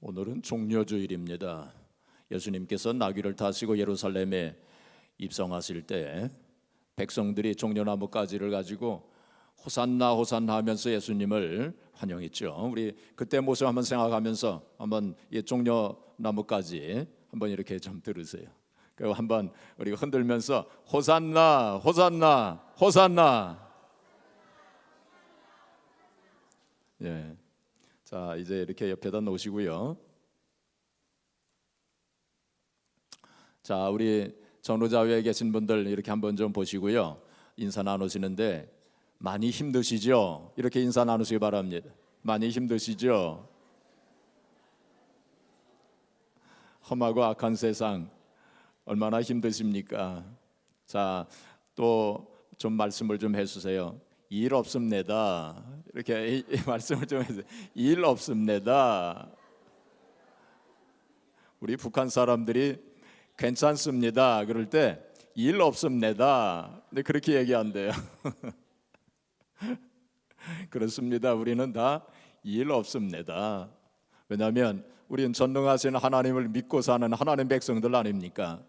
오늘은 종려주일입니다. 예수님께서 나귀를 타시고 예루살렘에 입성하실 때 백성들이 종려나무 가지를 가지고 호산나 호산나 하면서 예수님을 환영했죠. 우리 그때 모습 한번 생각하면서 한번 이 종려나무 가지 한번 이렇게 좀 들으세요. 그리고 한번 우리가 흔들면서 호산나 호산나 호산나. 예. 자, 이제 이렇게 옆에다 놓으시고요. 자, 우리 전후좌우에 계신 분들 이렇게 한번 좀 보시고요. 인사 나누시는데 많이 힘드시죠? 이렇게 인사 나누시기 바랍니다. 많이 힘드시죠? 험하고 악한 세상 얼마나 힘드십니까? 자, 또 좀 말씀을 좀 해주세요. 일 없습니다. 이렇게 말씀을 좀 해주세요. 일 없습니다. 우리 북한 사람들이 괜찮습니다 그럴 때 일 없습니다. 근데 그렇게 얘기한대요. 그렇습니다. 우리는 다 일 없습니다. 왜냐하면 우리는 전능하신 하나님을 믿고 사는 하나님 백성들 아닙니까?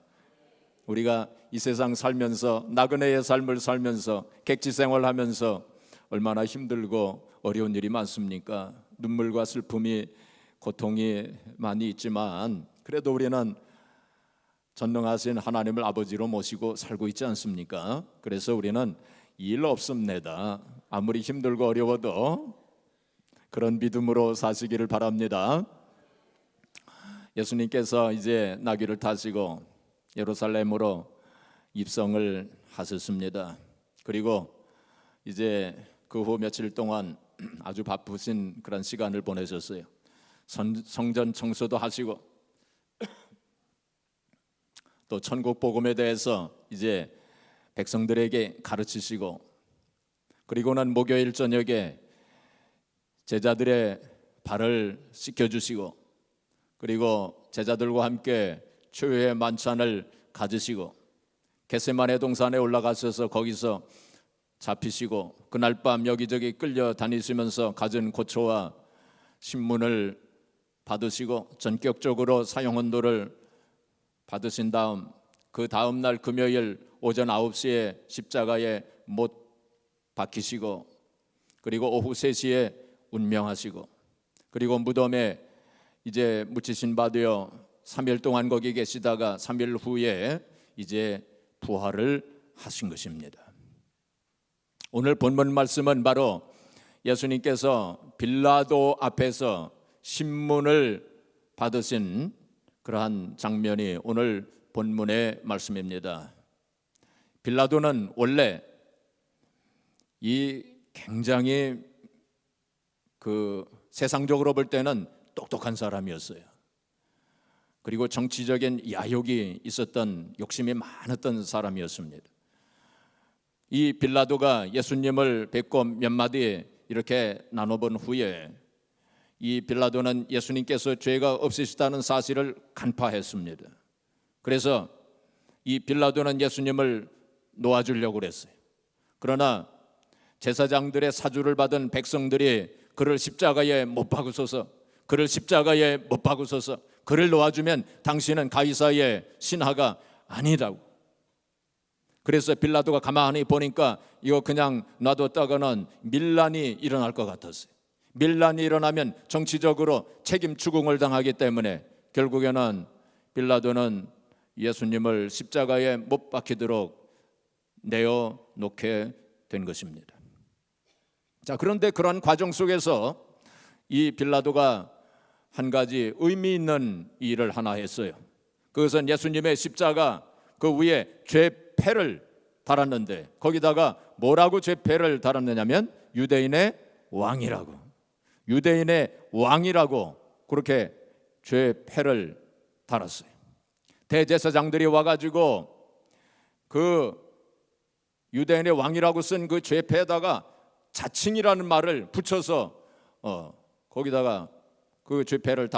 우리가 이 세상 살면서 나그네의 삶을 살면서 객지 생활하면서 얼마나 힘들고 어려운 일이 많습니까? 눈물과 슬픔이 고통이 많이 있지만 그래도 우리는 전능하신 하나님을 아버지로 모시고 살고 있지 않습니까? 그래서 우리는 일 없습니다. 아무리 힘들고 어려워도 그런 믿음으로 사시기를 바랍니다. 예수님께서 이제 나귀를 타시고 예루살렘으로 입성을 하셨습니다. 그리고 이제 그 후 며칠 동안 아주 바쁘신 그런 시간을 보내셨어요. 성전 청소도 하시고 또 천국 복음에 대해서 이제 백성들에게 가르치시고 그리고는 목요일 저녁에 제자들의 발을 씻겨주시고 그리고 제자들과 함께 최후의 만찬을 가지시고 겟세마네 동산에 올라가셔서 거기서 잡히시고 그날 밤 여기저기 끌려 다니시면서 갖은 고초와 신문을 받으시고 전격적으로 사형헌도를 받으신 다음 그 다음 날 금요일 오전 9시에 십자가에 못 박히시고 그리고 오후 3시에 운명하시고 그리고 무덤에 이제 묻히신 바 되어 3일 동안 거기 계시다가 3일 후에 이제 부활을 하신 것입니다. 오늘 본문 말씀은 바로 예수님께서 빌라도 앞에서 신문을 받으신 그러한 장면이 오늘 본문의 말씀입니다. 빌라도는 원래 이 굉장히 세상적으로 볼 때는 똑똑한 사람이었어요. 그리고 정치적인 야욕이 있었던 욕심이 많았던 사람이었습니다. 이 빌라도가 예수님을 뵙고 몇 마디 이렇게 나눠본 후에 이 빌라도는 예수님께서 죄가 없으시다는 사실을 간파했습니다. 그래서 이 빌라도는 예수님을 놓아주려고 그랬어요. 그러나 제사장들의 사주를 받은 백성들이 그를 십자가에 못 박으소서, 그를 십자가에 못 박으소서, 그를 놓아주면 당신은 가이사의 신하가 아니라고. 그래서 빌라도가 가만히 보니까 이거 그냥 놔뒀다가는 밀란이 일어날 것 같았어요. 밀란이 일어나면 정치적으로 책임 추궁을 당하기 때문에 결국에는 빌라도는 예수님을 십자가에 못 박히도록 내어놓게 된 것입니다. 자, 그런데 그런 과정 속에서 이 빌라도가 한 가지 의미 있는 일을 하나 했어요. 그것은 예수님의 십자가 그 위에 죄패를 달았는데 거기다가 뭐라고 죄패를 달았느냐면 유대인의 왕이라고, 유대인의 왕이라고 그렇게 죄패를 달았어요. 대제사장들이 와가지고 그 유대인의 왕이라고 쓴 그 죄패에다가 자칭이라는 말을 붙여서 거기다가 그 죄패를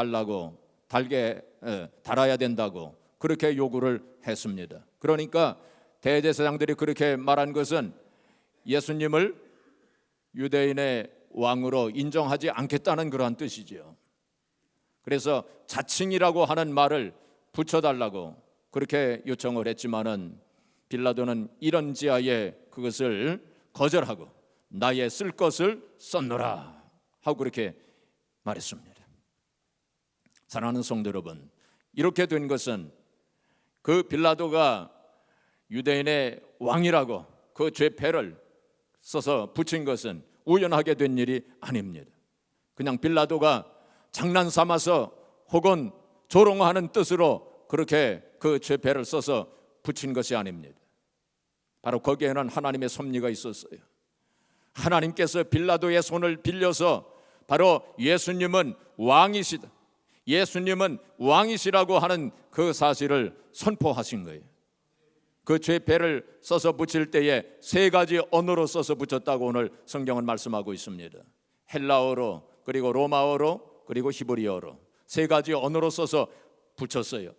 달아야 된다고 그렇게 요구를 했습니다. 그러니까 대제사장들이 그렇게 말한 것은 예수님을 유대인의 왕으로 인정하지 않겠다는 그러한 뜻이지요. 그래서 자칭이라고 하는 말을 붙여달라고 그렇게 요청을 했지만은 빌라도는 이런 지하에 그것을 거절하고 나의 쓸 것을 썼노라 하고 그렇게 말했습니다. 사랑하는 성도 여러분, 이렇게 된 것은 그 빌라도가 유대인의 왕이라고 그 죄패를 써서 붙인 것은 우연하게 된 일이 아닙니다. 그냥 빌라도가 장난삼아서 혹은 조롱하는 뜻으로 그렇게 그 죄패를 써서 붙인 것이 아닙니다. 바로 거기에는 하나님의 섭리가 있었어요. 하나님께서 빌라도의 손을 빌려서 바로 예수님은 왕이시다, 예수님은 왕이시라고 하는 그 사실을 선포하신 거예요. 그 죄패를 써서 붙일 때에 세 가지 언어로 써서 붙였다고 오늘 성경은 말씀하고 있습니다. 헬라어로, 그리고 로마어로, 그리고 히브리어로 세 가지 언어로 써서 붙였어요.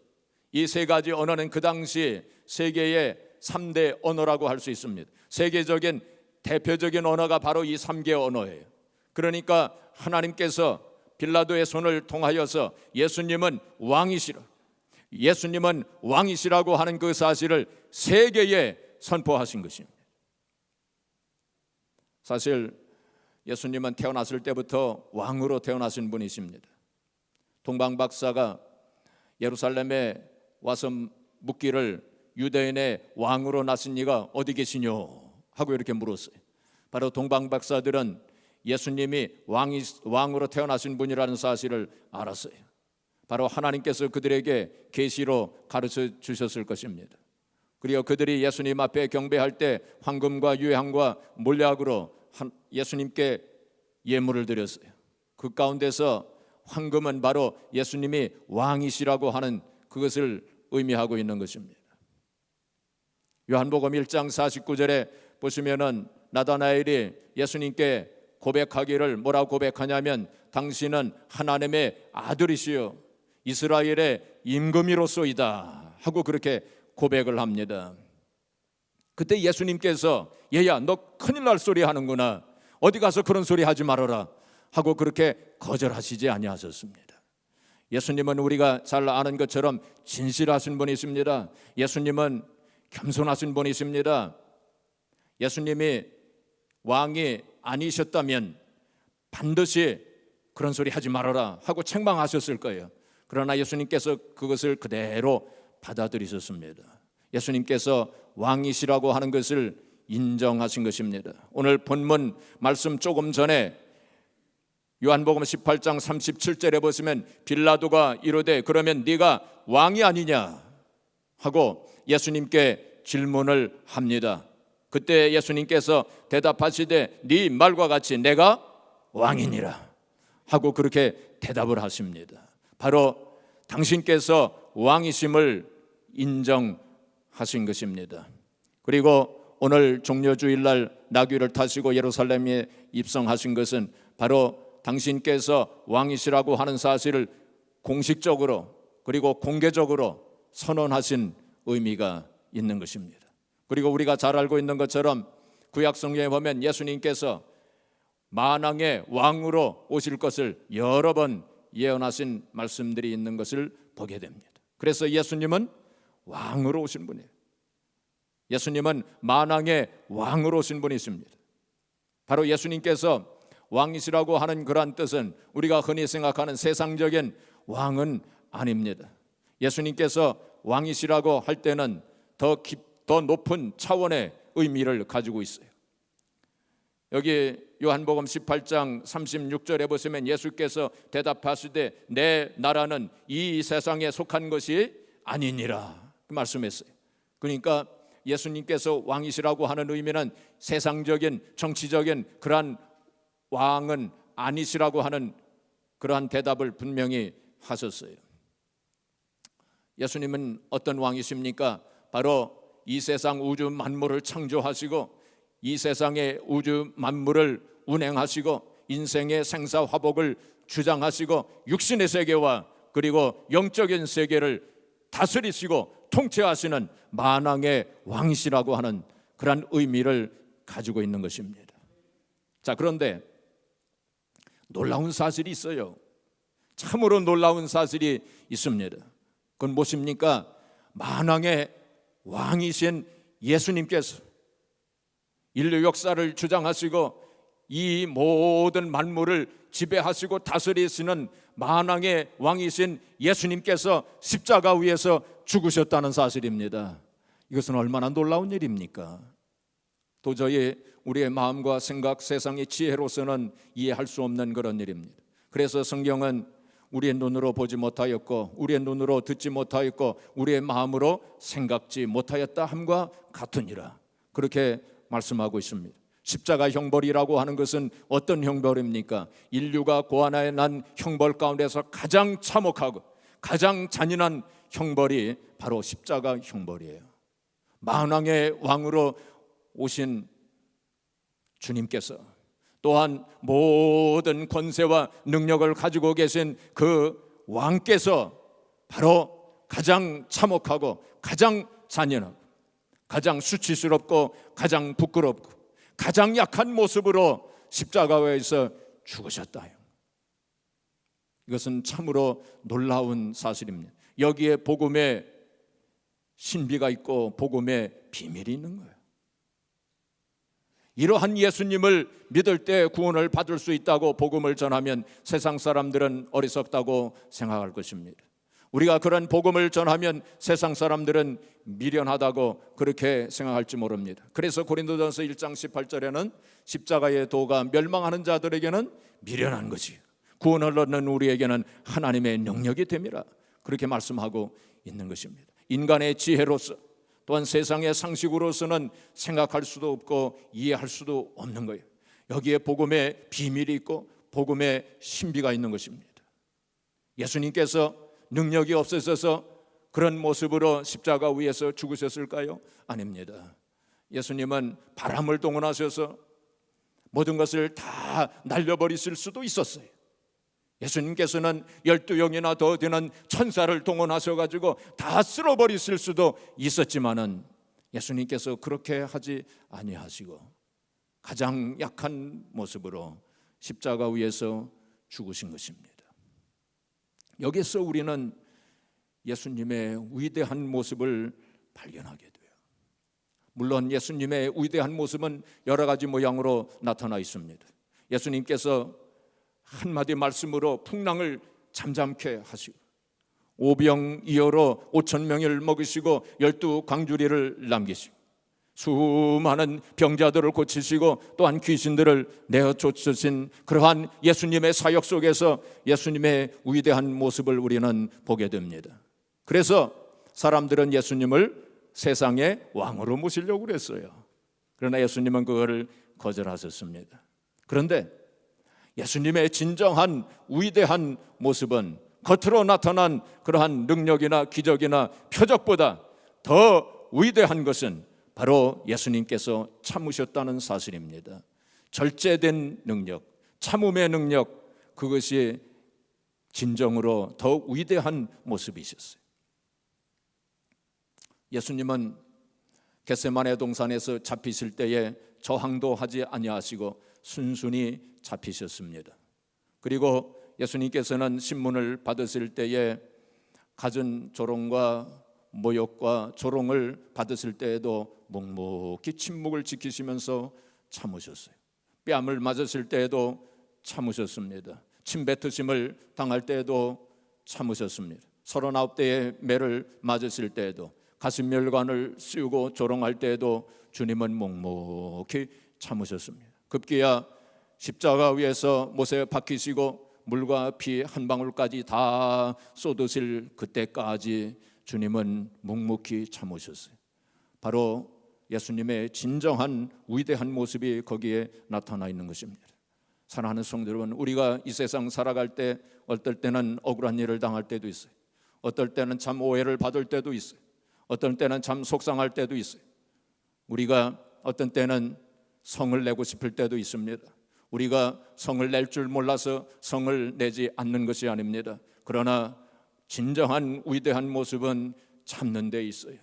이 세 가지 언어는 그 당시 세계의 3대 언어라고 할 수 있습니다. 세계적인 대표적인 언어가 바로 이 3개 언어예요. 그러니까 하나님께서 빌라도의 손을 통하여서 예수님은 왕이시라고 하는 그 사실을 세계에 선포하신 것입니다. 사실 예수님은 태어났을 때부터 왕으로 태어나신 분이십니다. 동방박사가 예루살렘에 와서 묻기를 유대인의 왕으로 나신 이가 어디 계시뇨 하고 이렇게 물었어요. 바로 동방박사들은 예수님이 왕으로 태어나신 분이라는 사실을 알았어요. 바로 하나님께서 그들에게 계시로 가르쳐 주셨을 것입니다. 그리고 그들이 예수님 앞에 경배할 때 황금과 유향과 몰약으로 예수님께 예물을 드렸어요. 그 가운데서 황금은 바로 예수님이 왕이시라고 하는 그것을 의미하고 있는 것입니다. 요한복음 1장 49절에 보시면은 나다나엘이 예수님께 고백하기를 뭐라고 고백하냐면 당신은 하나님의 아들이시요 이스라엘의 임금이로소이다 하고 그렇게 고백을 합니다. 그때 예수님께서 얘야 너 큰일 날 소리 하는구나, 어디 가서 그런 소리 하지 말아라 하고 그렇게 거절하시지 아니하셨습니다. 예수님은 우리가 잘 아는 것처럼 진실하신 분이십니다. 예수님은 겸손하신 분이십니다. 예수님이 왕이 아니셨다면 반드시 그런 소리 하지 말아라 하고 책망하셨을 거예요. 그러나 예수님께서 그것을 그대로 받아들이셨습니다. 예수님께서 왕이시라고 하는 것을 인정하신 것입니다. 오늘 본문 말씀 조금 전에 요한복음 18장 37절에 보시면 빌라도가 이르되 그러면 네가 왕이 아니냐 하고 예수님께 질문을 합니다. 그때 예수님께서 대답하시되 네 말과 같이 내가 왕이니라 하고 그렇게 대답을 하십니다. 바로 당신께서 왕이심을 인정하신 것입니다. 그리고 오늘 종려주일날 나귀를 타시고 예루살렘에 입성하신 것은 바로 당신께서 왕이시라고 하는 사실을 공식적으로 그리고 공개적으로 선언하신 의미가 있는 것입니다. 그리고 우리가 잘 알고 있는 것처럼 구약 성경에 보면 예수님께서 만왕의 왕으로 오실 것을 여러 번 예언하신 말씀들이 있는 것을 보게 됩니다. 그래서 예수님은 왕으로 오신 분이에요. 예수님은 만왕의 왕으로 오신 분이십니다. 바로 예수님께서 왕이시라고 하는 그러한 뜻은 우리가 흔히 생각하는 세상적인 왕은 아닙니다. 예수님께서 왕이시라고 할 때는 더 높은 차원의 의미를 가지고 있어요. 여기 요한복음 18장 36절에 보시면 예수께서 대답하시되 내 나라는 이 세상에 속한 것이 아니니라 말씀했어요. 그러니까 예수님께서 왕이시라고 하는 의미는 세상적인 정치적인 그러한 왕은 아니시라고 하는 그러한 대답을 분명히 하셨어요. 예수님은 어떤 왕이십니까? 바로 이 세상 우주 만물을 창조하시고 이 세상의 우주 만물을 운행하시고 인생의 생사화복을 주장하시고 육신의 세계와 그리고 영적인 세계를 다스리시고 통치하시는 만왕의 왕이시라고 하는 그런 의미를 가지고 있는 것입니다. 자, 그런데 놀라운 사실이 있어요. 참으로 놀라운 사실이 있습니다. 그건 무엇입니까? 만왕의 왕이신 예수님께서 인류 역사를 주장하시고 이 모든 만물을 지배하시고 다스리시는 만왕의 왕이신 예수님께서 십자가 위에서 죽으셨다는 사실입니다. 이것은 얼마나 놀라운 일입니까? 도저히 우리의 마음과 생각, 세상의 지혜로서는 이해할 수 없는 그런 일입니다. 그래서 성경은 우리의 눈으로 보지 못하였고 우리의 눈으로 듣지 못하였고 우리의 마음으로 생각지 못하였다 함과 같으니라, 그렇게 말씀하고 있습니다. 십자가 형벌이라고 하는 것은 어떤 형벌입니까? 인류가 고아나에 난 형벌 가운데서 가장 참혹하고 가장 잔인한 형벌이 바로 십자가 형벌이에요. 만왕의 왕으로 오신 주님께서, 또한 모든 권세와 능력을 가지고 계신 그 왕께서 바로 가장 참혹하고 가장 잔인하고 가장 수치스럽고 가장 부끄럽고 가장 약한 모습으로 십자가에서 죽으셨다. 이것은 참으로 놀라운 사실입니다. 여기에 복음의 신비가 있고 복음의 비밀이 있는 거예요. 이러한 예수님을 믿을 때 구원을 받을 수 있다고 복음을 전하면 세상 사람들은 어리석다고 생각할 것입니다. 우리가 그런 복음을 전하면 세상 사람들은 미련하다고 그렇게 생각할지 모릅니다. 그래서 고린도전서 1장 18절에는 십자가의 도가 멸망하는 자들에게는 미련한 것이 구원을 얻는 우리에게는 하나님의 능력이 됨이라, 그렇게 말씀하고 있는 것입니다. 인간의 지혜로서 또한 세상의 상식으로서는 생각할 수도 없고 이해할 수도 없는 거예요. 여기에 복음의 비밀이 있고 복음의 신비가 있는 것입니다. 예수님께서 능력이 없으셔서 그런 모습으로 십자가 위에서 죽으셨을까요? 아닙니다. 예수님은 바람을 동원하셔서 모든 것을 다 날려버리실 수도 있었어요. 예수님께서는 12영이나 더 되는 천사를 동원하셔가지고 다 쓸어버리실 수도 있었지만은 예수님께서 그렇게 하지 아니하시고 가장 약한 모습으로 십자가 위에서 죽으신 것입니다. 여기서 우리는 예수님의 위대한 모습을 발견하게 돼요. 물론 예수님의 위대한 모습은 여러 가지 모양으로 나타나 있습니다. 예수님께서 한마디 말씀으로 풍랑을 잠잠케 하시고 오병이어로 5,000명을 먹이시고 12광주리를 남기시고 수많은 병자들을 고치시고 또한 귀신들을 내어쫓으신 그러한 예수님의 사역 속에서 예수님의 위대한 모습을 우리는 보게 됩니다. 그래서 사람들은 예수님을 세상의 왕으로 모시려고 그랬어요. 그러나 예수님은 그거를 거절하셨습니다. 그런데 예수님의 진정한 위대한 모습은 겉으로 나타난 그러한 능력이나 기적이나 표적보다 더 위대한 것은 바로 예수님께서 참으셨다는 사실입니다. 절제된 능력, 참음의 능력, 그것이 진정으로 더 위대한 모습이셨어요. 예수님은 겟세마네 동산에서 잡히실 때에 저항도 하지 아니하시고 순순히 잡히셨습니다. 그리고 예수님께서는 신문을 받으실 때에 갖은 조롱과 모욕과 조롱을 받으실 때에도 묵묵히 침묵을 지키시면서 참으셨어요. 뺨을 맞으실 때에도 참으셨습니다. 침뱉으심을 당할 때에도 참으셨습니다. 39대의 매를 맞으실 때에도 가슴멸관을 씌우고 조롱할 때에도 주님은 묵묵히 참으셨습니다. 급기야 십자가 위에서 못에 박히시고 물과 피 한 방울까지 다 쏟으실 그때까지 주님은 묵묵히 참으셨어요. 바로 예수님의 진정한 위대한 모습이 거기에 나타나 있는 것입니다. 사랑하는 성도 여러분, 우리가 이 세상 살아갈 때 어떨 때는 억울한 일을 당할 때도 있어요. 어떨 때는 참 오해를 받을 때도 있어요. 어떤 때는 참 속상할 때도 있어요. 우리가 어떤 때는 성을 내고 싶을 때도 있습니다. 우리가 성을 낼 줄 몰라서 성을 내지 않는 것이 아닙니다. 그러나 진정한 위대한 모습은 참는 데 있어요.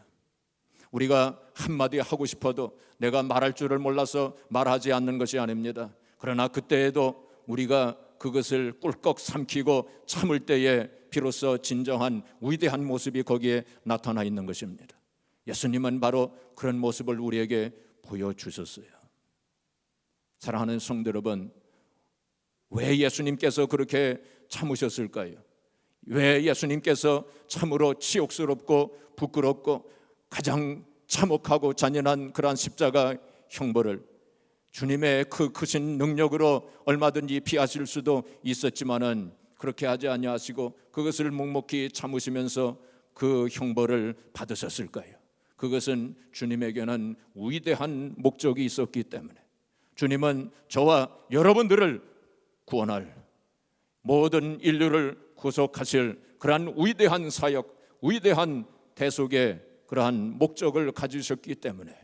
우리가 한마디 하고 싶어도 내가 말할 줄을 몰라서 말하지 않는 것이 아닙니다. 그러나 그때에도 우리가 그것을 꿀꺽 삼키고 참을 때에 비로소 진정한 위대한 모습이 거기에 나타나 있는 것입니다. 예수님은 바로 그런 모습을 우리에게 보여주셨어요. 사랑하는 성도 여러분, 왜 예수님께서 그렇게 참으셨을까요? 왜 예수님께서 참으로 치욕스럽고 부끄럽고 가장 참혹하고 잔인한 그러한 십자가 형벌을 주님의 그 크신 능력으로 얼마든지 피하실 수도 있었지만은 그렇게 하지 아니하시고 그것을 묵묵히 참으시면서 그 형벌을 받으셨을까요? 그것은 주님에게는 위대한 목적이 있었기 때문에, 주님은 저와 여러분들을 구원할, 모든 인류를 구속하실 그러한 위대한 사역, 위대한 대속의 그러한 목적을 가지셨기 때문에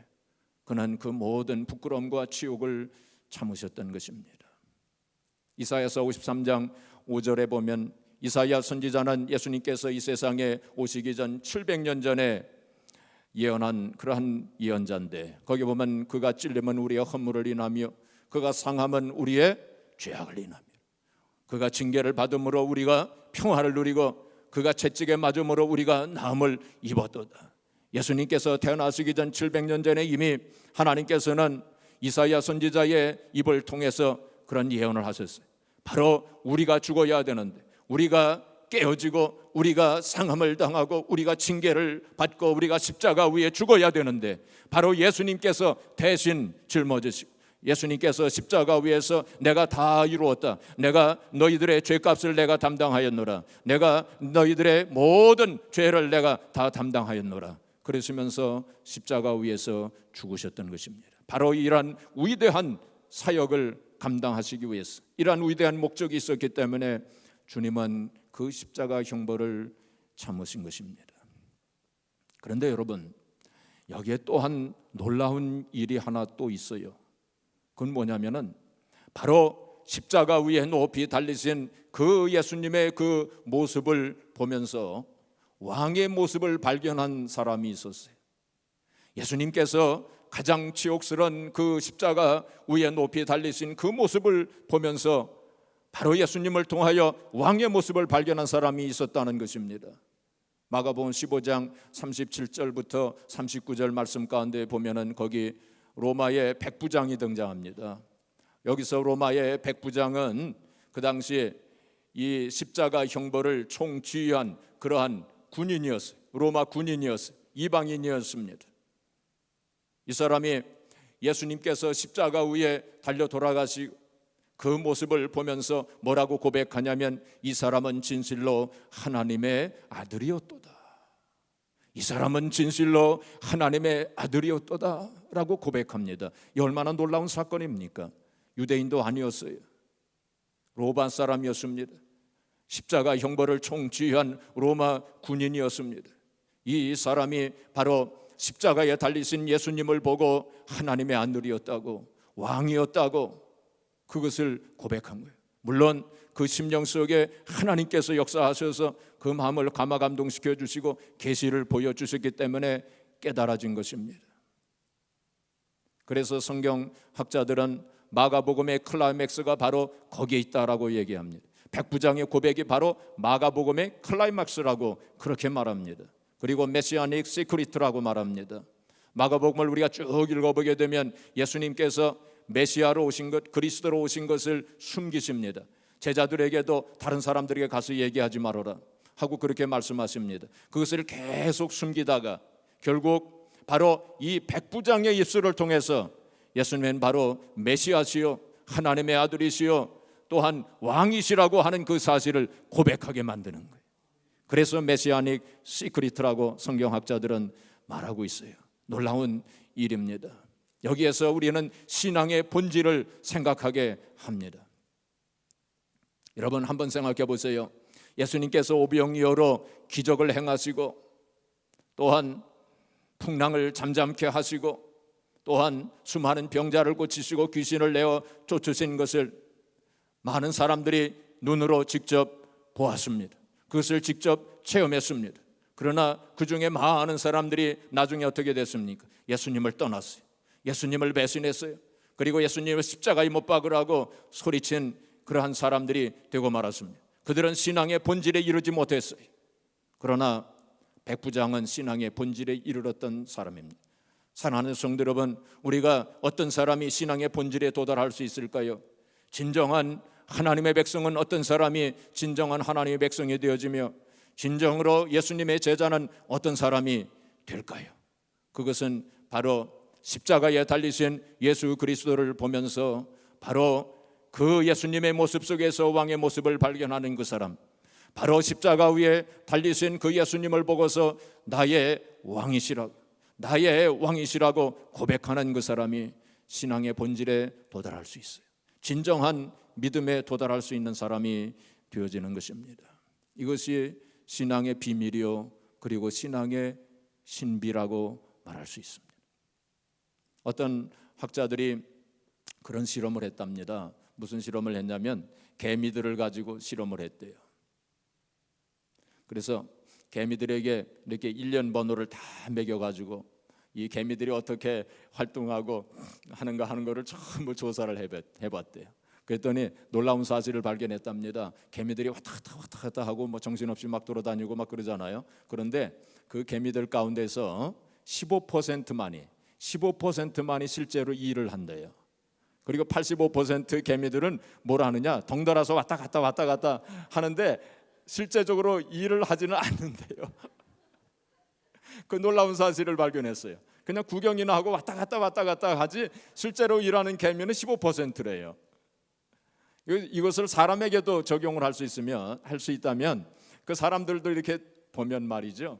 그는 그 모든 부끄러움과 치욕을 참으셨던 것입니다. 이사야서 53장 5절에 보면 이사야 선지자는 예수님께서 이 세상에 오시기 전 700년 전에 예언한 그러한 예언자인데, 거기 보면 그가 찔림은 우리의 허물을 인하며 그가 상함은 우리의 죄악을 인하며 그가 징계를 받음으로 우리가 평화를 누리고 그가 채찍에 맞음으로 우리가 나음을 입었도다. 예수님께서 태어나시기 전 700년 전에 이미 하나님께서는 이사야 선지자의 입을 통해서 그런 예언을 하셨어요. 바로 우리가 죽어야 되는데, 우리가 깨어지고 우리가 상함을 당하고 우리가 징계를 받고 우리가 십자가 위에 죽어야 되는데, 바로 예수님께서 대신 짊어지시고 예수님께서 십자가 위에서 내가 다 이루었다, 내가 너희들의 죄값을 내가 담당하였노라, 내가 너희들의 모든 죄를 내가 다 담당하였노라, 그러시면서 십자가 위에서 죽으셨던 것입니다. 바로 이러한 위대한 사역을 감당하시기 위해서, 이러한 위대한 목적이 있었기 때문에 주님은 그 십자가 형벌을 참으신 것입니다. 그런데 여러분, 여기에 또한 놀라운 일이 하나 또 있어요. 그건 뭐냐면은 바로 십자가 위에 높이 달리신 그 예수님의 그 모습을 보면서 왕의 모습을 발견한 사람이 있었어요. 예수님께서 가장 치욕스러운 그 십자가 위에 높이 달리신 그 모습을 보면서 바로 예수님을 통하여 왕의 모습을 발견한 사람이 있었다는 것입니다. 마가복음 15장 37절부터 39절 말씀 가운데 보면은 거기 로마의 백부장이 등장합니다. 여기서 로마의 백부장은 그 당시에 이 십자가 형벌을 총지휘한 그러한 군인이었어요. 로마 군인이었어요. 이방인이었습니다. 이 사람이 예수님께서 십자가 위에 달려 돌아가시고 그 모습을 보면서 뭐라고 고백하냐면, 이 사람은 진실로 하나님의 아들이었도다. 이 사람은 진실로 하나님의 아들이었도다 라고 고백합니다. 이 얼마나 놀라운 사건입니까? 유대인도 아니었어요. 로마 사람이었습니다. 십자가 형벌을 총지휘한 로마 군인이었습니다. 이 사람이 바로 십자가에 달리신 예수님을 보고 하나님의 아들이었다고, 왕이었다고 그것을 고백한 거예요. 물론 그 심령 속에 하나님께서 역사하셔서 그 마음을 감화감동시켜 주시고 계시를 보여주셨기 때문에 깨달아진 것입니다. 그래서 성경학자들은 마가복음의 클라이맥스가 바로 거기에 있다라고 얘기합니다. 백부장의 고백이 바로 마가복음의 클라이맥스라고 그렇게 말합니다. 그리고 메시아닉 시크릿라고 말합니다. 마가복음을 우리가 쭉 읽어보게 되면 예수님께서 메시아로 오신 것, 그리스도로 오신 것을 숨기십니다. 제자들에게도 다른 사람들에게 가서 얘기하지 말아라 하고 그렇게 말씀하십니다. 그것을 계속 숨기다가 결국 바로 이 백부장의 입술을 통해서 예수님은 바로 메시아시요 하나님의 아들이시요 또한 왕이시라고 하는 그 사실을 고백하게 만드는 거예요. 그래서 메시아닉 시크릿이라고 성경학자들은 말하고 있어요. 놀라운 일입니다. 여기에서 우리는 신앙의 본질을 생각하게 합니다. 여러분 한번 생각해 보세요. 예수님께서 오병이어로 기적을 행하시고 또한 풍랑을 잠잠케 하시고 또한 수많은 병자를 고치시고 귀신을 내어 쫓으신 것을 많은 사람들이 눈으로 직접 보았습니다. 그것을 직접 체험했습니다. 그러나 그 중에 많은 사람들이 나중에 어떻게 됐습니까? 예수님을 떠났어요. 예수님을 배신했어요. 그리고 예수님을 십자가에 못 박으라고 소리친 그러한 사람들이 되고 말았습니다. 그들은 신앙의 본질에 이르지 못했어요. 그러나 백부장은 신앙의 본질에 이르렀던 사람입니다. 사랑하는 성도 여러분, 우리가 어떤 사람이 신앙의 본질에 도달할 수 있을까요? 진정한 하나님의 백성은 어떤 사람이 진정한 하나님의 백성이 되어지며 진정으로 예수님의 제자는 어떤 사람이 될까요? 그것은 바로 십자가에 달리신 예수 그리스도를 보면서 바로 그 예수님의 모습 속에서 왕의 모습을 발견하는 그 사람, 바로 십자가 위에 달리신 그 예수님을 보고서 나의 왕이시라고 고백하는 그 사람이 신앙의 본질에 도달할 수 있어요. 진정한 믿음에 도달할 수 있는 사람이 되어지는 것입니다. 이것이 신앙의 비밀이요, 그리고 신앙의 신비라고 말할 수 있습니다. 어떤 학자들이 그런 실험을 했답니다. 무슨 실험을 했냐면 개미들을 가지고 실험을 했대요. 그래서 개미들에게 이렇게 1년 번호를 다 매겨가지고 이 개미들이 어떻게 활동하고 하는 거를 전부 조사를 해봤대요. 그랬더니 놀라운 사실을 발견했답니다. 개미들이 왔다 갔다 하고 뭐 정신없이 막 돌아다니고 막 그러잖아요. 그런데 그 개미들 가운데서 15%만이 실제로 일을 한대요. 그리고 85% 개미들은 뭘 하느냐, 덩달아서 왔다 갔다 하는데 실제적으로 일을 하지는 않는데요. 그 놀라운 사실을 발견했어요. 그냥 구경이나 하고 왔다 갔다 하지 실제로 일하는 개미는 15%래요. 이것을 사람에게도 적용을 할 수 있다면 그 사람들도 이렇게 보면 말이죠.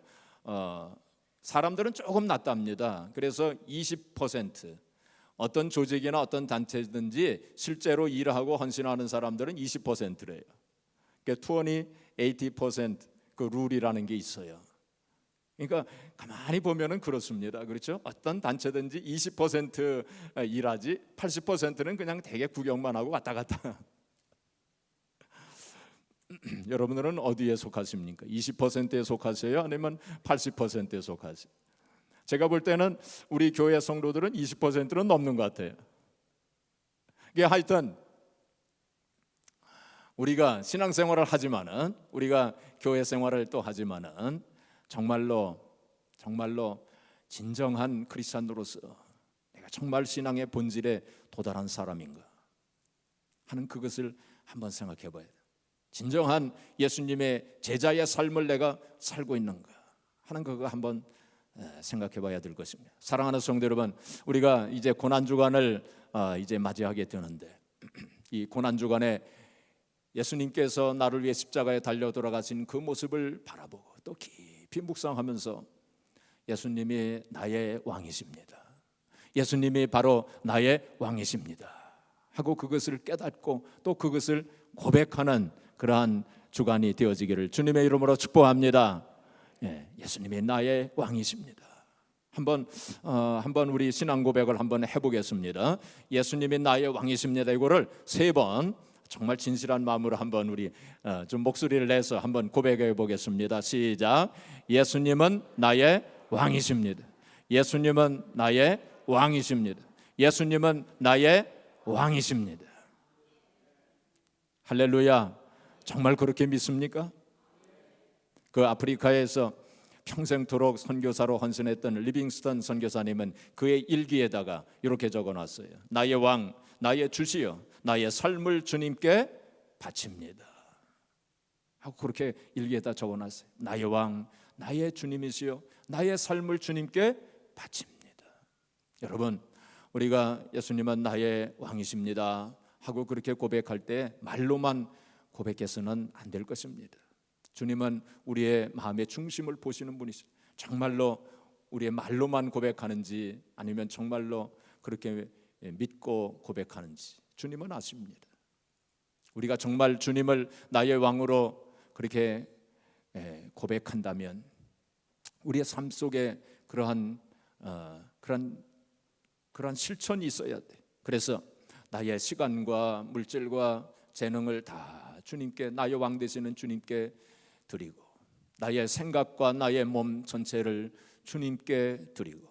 사람들은 조금 낫답니다. 그래서 20%, 어떤 조직이나 어떤 단체든지 실제로 일하고 헌신하는 사람들은 20%래요. 그러니까 80% 그 룰이라는 게 있어요. 그러니까 가만히 보면은 그렇습니다. 그렇죠? 어떤 단체든지 20% 일하지 80%는 그냥 되게 구경만 하고 왔다 갔다. 여러분들은 어디에 속하십니까? 20%에 속하세요? 아니면 80%에 속하세요? 제가 볼 때는 우리 교회 성도들은 20%는 넘는 것 같아요. 이게 하여튼 우리가 신앙생활을 하지만은, 우리가 교회 생활을 또 하지만은 정말로 진정한 크리스찬으로서 내가 정말 신앙의 본질에 도달한 사람인가 하는 그것을 한번 생각해 봐야 돼요. 진정한 예수님의 제자의 삶을 내가 살고 있는가 하는 그거 한번 생각해 봐야 될 것입니다. 사랑하는 성도 여러분, 우리가 이제 고난주간을 이제 맞이하게 되는데 이 고난주간에 예수님께서 나를 위해 십자가에 달려 돌아가신 그 모습을 바라보고 또 깊이 묵상하면서 예수님이 나의 왕이십니다, 예수님이 바로 나의 왕이십니다 하고 그것을 깨닫고 또 그것을 고백하는 그러한 주간이 되어지기를 주님의 이름으로 축복합니다. 예수님이 나의 왕이십니다. 한번 우리 신앙 고백을 한번 해보겠습니다. 예수님이 나의 왕이십니다. 이거를 3번 정말 진실한 마음으로 한번 우리 좀 목소리를 내서 한번 고백해 보겠습니다. 시작. 예수님은 나의 왕이십니다. 예수님은 나의 왕이십니다. 예수님은 나의 왕이십니다. 할렐루야. 정말 그렇게 믿습니까? 그 아프리카에서 평생토록 선교사로 헌신했던 리빙스턴 선교사님은 그의 일기에다가 이렇게 적어놨어요. 나의 왕, 나의 주시여, 나의 삶을 주님께 바칩니다 하고 그렇게 일기에다 적어놨어요. 나의 왕, 나의 주님이시여, 나의 삶을 주님께 바칩니다. 여러분, 우리가 예수님은 나의 왕이십니다 하고 그렇게 고백할 때 말로만 고백해서는 안 될 것입니다. 주님은 우리의 마음의 중심을 보시는 분이시죠. 정말로 우리의 말로만 고백하는지 아니면 정말로 그렇게 믿고 고백하는지 주님은 아십니다. 우리가 정말 주님을 나의 왕으로 그렇게 고백한다면 우리의 삶 속에 그러한 실천이 있어야 돼. 그래서 나의 시간과 물질과 재능을 다 주님께, 나의 왕 되시는 주님께 드리고 나의 생각과 나의 몸 전체를 주님께 드리고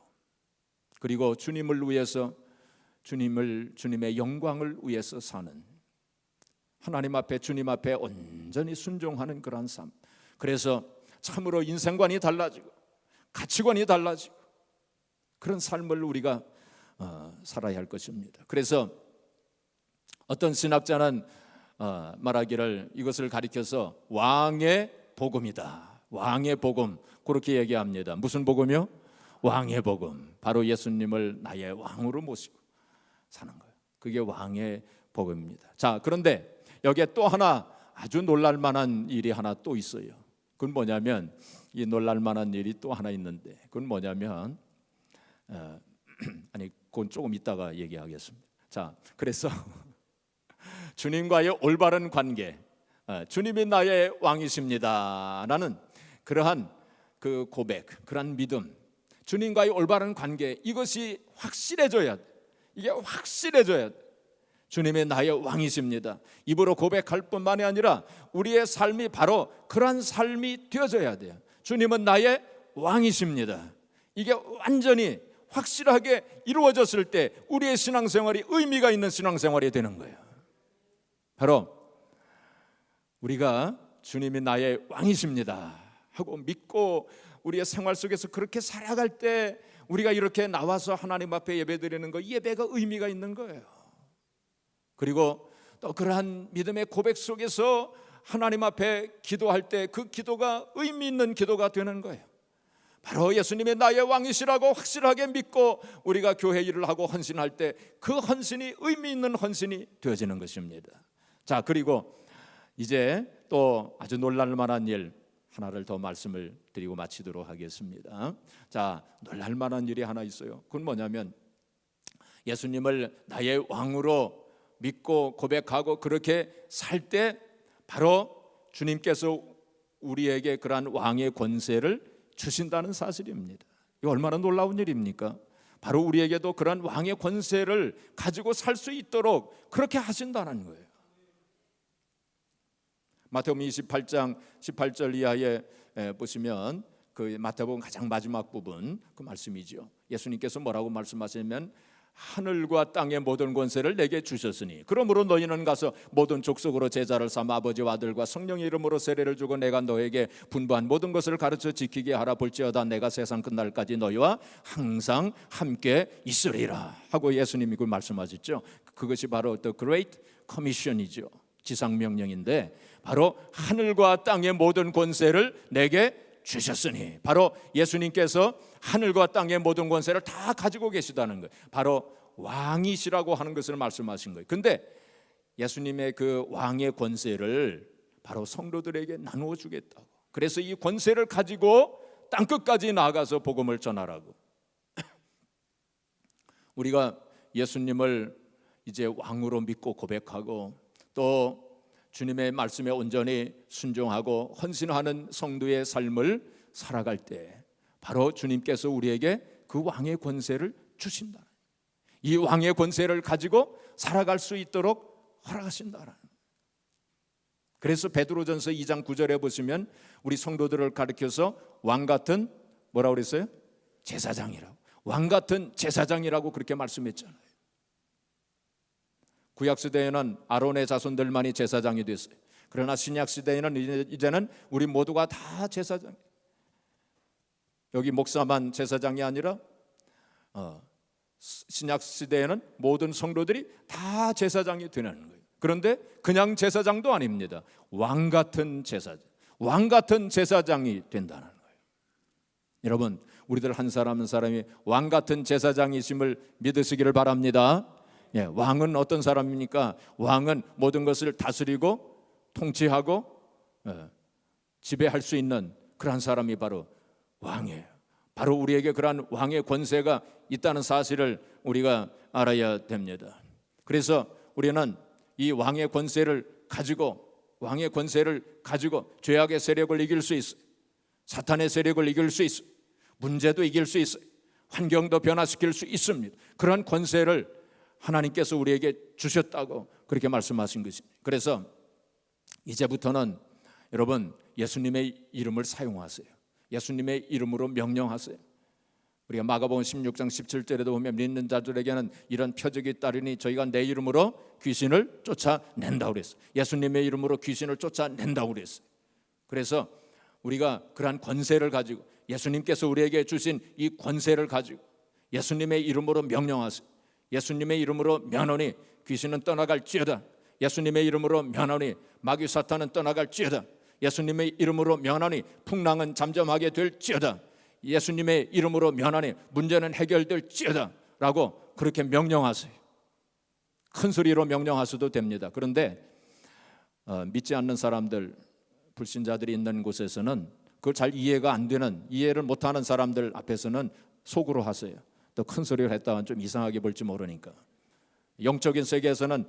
그리고 주님을 위해서 주님의 영광을 위해서 사는 하나님 앞에, 주님 앞에 온전히 순종하는 그러한 삶. 그래서 참으로 인생관이 달라지고 가치관이 달라지고 그런 삶을 우리가 살아야 할 것입니다. 그래서 어떤 신학자는 말하기를 이것을 가리켜서 왕의 복음이다. 왕의 복음, 그렇게 얘기합니다. 무슨 복음이요? 왕의 복음. 바로 예수님을 나의 왕으로 모시고 사는 거예요. 그게 왕의 복음입니다. 자, 그런데 여기에 또 하나 아주 놀랄 만한 일이 하나 또 있어요. 그건 뭐냐면, 이 놀랄 만한 일이 또 하나 있는데, 그건 뭐냐면 아니, 그건 조금 이따가 얘기하겠습니다. 자, 그래서 주님과의 올바른 관계, 주님이 나의 왕이십니다 라는 그러한 그 고백, 그러한 믿음, 주님과의 올바른 관계, 이것이 확실해져야 돼. 이게 확실해져야 돼. 주님이 나의 왕이십니다. 입으로 고백할 뿐만이 아니라 우리의 삶이 바로 그러한 삶이 되어져야 돼요. 주님은 나의 왕이십니다. 이게 완전히 확실하게 이루어졌을 때 우리의 신앙생활이 의미가 있는 신앙생활이 되는 거예요. 바로 우리가 주님이 나의 왕이십니다 하고 믿고 우리의 생활 속에서 그렇게 살아갈 때 우리가 이렇게 나와서 하나님 앞에 예배드리는 거, 예배가 의미가 있는 거예요. 그리고 또 그러한 믿음의 고백 속에서 하나님 앞에 기도할 때 그 기도가 의미 있는 기도가 되는 거예요. 바로 예수님이 나의 왕이시라고 확실하게 믿고 우리가 교회 일을 하고 헌신할 때 그 헌신이 의미 있는 헌신이 되어지는 것입니다. 자, 그리고 이제 또 아주 놀랄 만한 일 하나를 더 말씀을 드리고 마치도록 하겠습니다. 자, 놀랄 만한 일이 하나 있어요. 그건 뭐냐면 예수님을 나의 왕으로 믿고 고백하고 그렇게 살 때 바로 주님께서 우리에게 그러한 왕의 권세를 주신다는 사실입니다. 이거 얼마나 놀라운 일입니까? 바로 우리에게도 그러한 왕의 권세를 가지고 살 수 있도록 그렇게 하신다는 거예요. 마태복음 28장 18절 이하에 보시면 그 마태복음 가장 마지막 부분 그 말씀이죠. 예수님께서 뭐라고 말씀하시냐면 하늘과 땅의 모든 권세를 내게 주셨으니 그러므로 너희는 가서 모든 족속으로 제자를 삼아 아버지와 아들과 성령의 이름으로 세례를 주고 내가 너에게 분부한 모든 것을 가르쳐 지키게 하라. 볼지어다 내가 세상 끝날까지 너희와 항상 함께 있으리라 하고 예수님이 그 말씀하셨죠. 그것이 바로 The Great Commission이죠. 지상명령인데 바로 하늘과 땅의 모든 권세를 내게 주셨으니, 바로 예수님께서 하늘과 땅의 모든 권세를 다 가지고 계시다는 거예요. 바로 왕이시라고 하는 것을 말씀하신 거예요. 근데 예수님의 그 왕의 권세를 바로 성도들에게 나누어 주겠다고, 그래서 이 권세를 가지고 땅끝까지 나아가서 복음을 전하라고. 우리가 예수님을 이제 왕으로 믿고 고백하고 또 주님의 말씀에 온전히 순종하고 헌신하는 성도의 삶을 살아갈 때 바로 주님께서 우리에게 그 왕의 권세를 주신다. 이 왕의 권세를 가지고 살아갈 수 있도록 허락하신다. 그래서 베드로전서 2장 9절에 보시면 우리 성도들을 가리켜서 왕 같은 뭐라고 그랬어요? 제사장이라고. 왕 같은 제사장이라고 그렇게 말씀했잖아요. 구약시대에는 아론의 자손들만이 제사장이 됐어요. 그러나 신약시대에는 이제는 우리 모두가 다 제사장. 여기 목사만 제사장이 아니라 신약시대에는 모든 성도들이 다 제사장이 되는 거예요. 그런데 그냥 제사장도 아닙니다. 왕 같은 제사장, 왕 같은 제사장이 된다는 거예요. 여러분, 우리들 한 사람 한 사람이 왕 같은 제사장이심을 믿으시기를 바랍니다. 예, 왕은 어떤 사람입니까? 왕은 모든 것을 다스리고 통치하고 지배할 수 있는 그러한 사람이 바로 왕이에요. 바로 우리에게 그러한 왕의 권세가 있다는 사실을 우리가 알아야 됩니다. 그래서 우리는 이 왕의 권세를 가지고 죄악의 세력을 이길 수 있어요. 사탄의 세력을 이길 수 있어요. 문제도 이길 수 있어요. 환경도 변화시킬 수 있습니다. 그러한 권세를 하나님께서 우리에게 주셨다고 그렇게 말씀하신 것입니다. 그래서 이제부터는 여러분 예수님의 이름을 사용하세요. 예수님의 이름으로 명령하세요. 우리가 마가복음 16장 17절에도 보면 믿는 자들에게는 이런 표적이 따르니 저희가 내 이름으로 귀신을 쫓아낸다고 그랬어요. 예수님의 이름으로 귀신을 쫓아낸다고 그랬어요. 그래서 우리가 그러한 권세를 가지고 예수님께서 우리에게 주신 이 권세를 가지고 예수님의 이름으로 명령하세요. 예수님의 이름으로 면하니 귀신은 떠나갈지어다. 예수님의 이름으로 면하니 마귀 사탄은 떠나갈지어다. 예수님의 이름으로 면하니 풍랑은 잠잠하게 될지어다. 예수님의 이름으로 면하니 문제는 해결될지어다 라고 그렇게 명령하세요. 큰 소리로 명령하셔도 됩니다. 그런데 믿지 않는 사람들, 불신자들이 있는 곳에서는 그걸 잘 이해가 안 되는, 이해를 못하는 사람들 앞에서는 속으로 하세요. 또 큰 소리를 했다간 좀 이상하게 볼지 모르니까. 영적인 세계에서는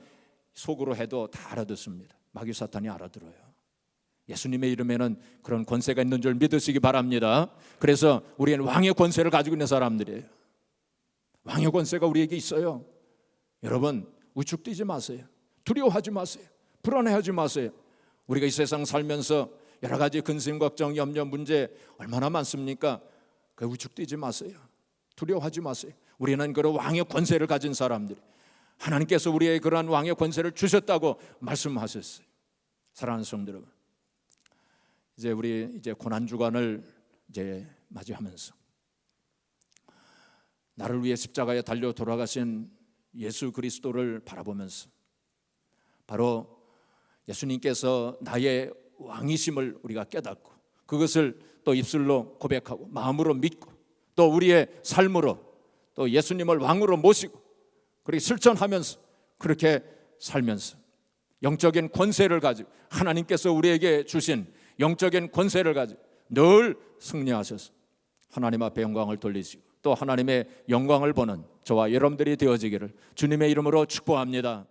속으로 해도 다 알아듣습니다. 마귀 사탄이 알아들어요. 예수님의 이름에는 그런 권세가 있는 줄 믿으시기 바랍니다. 그래서 우리는 왕의 권세를 가지고 있는 사람들이에요. 왕의 권세가 우리에게 있어요. 여러분 우축되지 마세요. 두려워하지 마세요. 불안해하지 마세요. 우리가 이 세상 살면서 여러 가지 근심, 걱정, 염려, 문제 얼마나 많습니까? 그 우축되지 마세요. 두려워하지 마세요. 우리는 그런 왕의 권세를 가진 사람들, 하나님께서 우리에게 그러한 왕의 권세를 주셨다고 말씀하셨어요. 사랑하는 성도 여러분, 우리 고난 주간을 맞이하면서 나를 위해 십자가에 달려 돌아가신 예수 그리스도를 바라보면서 바로 예수님께서 나의 왕이심을 우리가 깨닫고 그것을 또 입술로 고백하고 마음으로 믿고 또 우리의 삶으로 또 예수님을 왕으로 모시고 그렇게 실천하면서 그렇게 살면서 영적인 권세를 가지고 하나님께서 우리에게 주신 영적인 권세를 가지고 늘 승리하셔서 하나님 앞에 영광을 돌리시고 또 하나님의 영광을 보는 저와 여러분들이 되어지기를 주님의 이름으로 축복합니다.